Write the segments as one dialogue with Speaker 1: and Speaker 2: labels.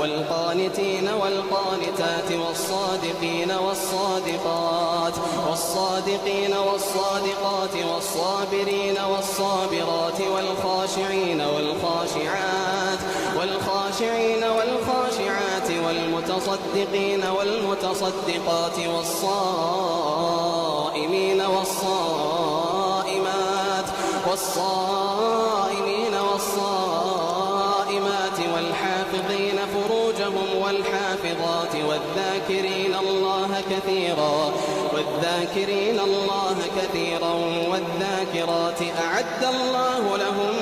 Speaker 1: والقانتين والقانتات والصادقين والصادقات والصابرين والصابرات والخاشعين والخاشعات والمتصدقين والمتصدقات والصائمين والصائمات والحافظين فروجهم والحافظات والذاكرين الله كثيرا والذاكرات أعد الله لهم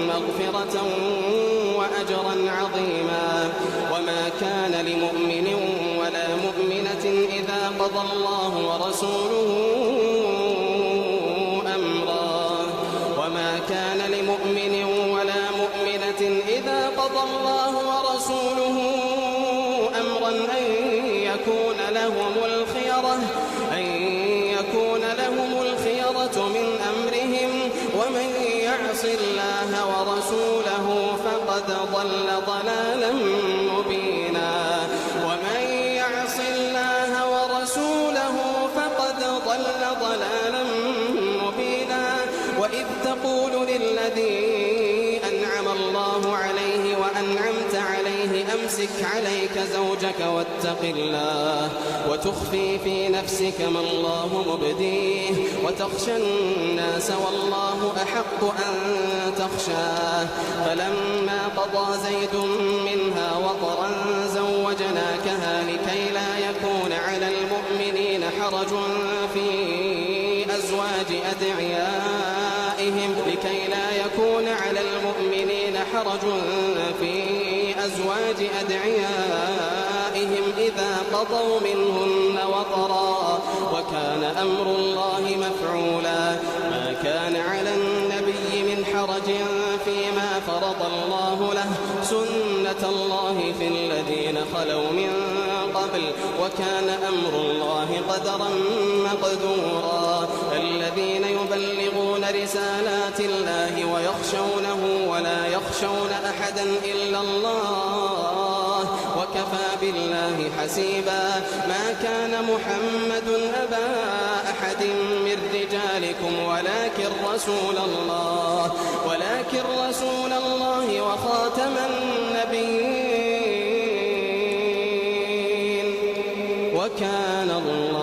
Speaker 1: مغفرة وأجرا عظيما. وما كان لمؤمن ولا مؤمنة إذا قضى الله ورسوله أمرا أن يكون لهم الخيرة من أمرهم ومن يعص الله ورسوله فقد ضل ضلالا مبينا. وإذ تقول للذي أنعم الله عليه وأنعمت عليه أمسك عليك زوجك واتق الله وتخفي في نفسك ما الله مبديه وتخشى الناس والله أحق أن تخشاه. فلما قضى زيد منها وطرا زوجناكها لكي لا يكون على المؤمنين حرج في أزواج أدعيائهم إذا قضوا منهن وطرا وكان أمر الله مفعولا. ما كان على النبي من حرج فيما فرض الله له سنة الله في الذين خلوا من قبل وكان أمر الله قدرا مقدورا. الذين يبلغون رسالات الله ويخشونه ولا يخشون أحدا إلا الله وكفى بالله حسيبا. ما كان محمد أبا أحد من رجالكم ولكن رسول الله وخاتم النبيين وكان الله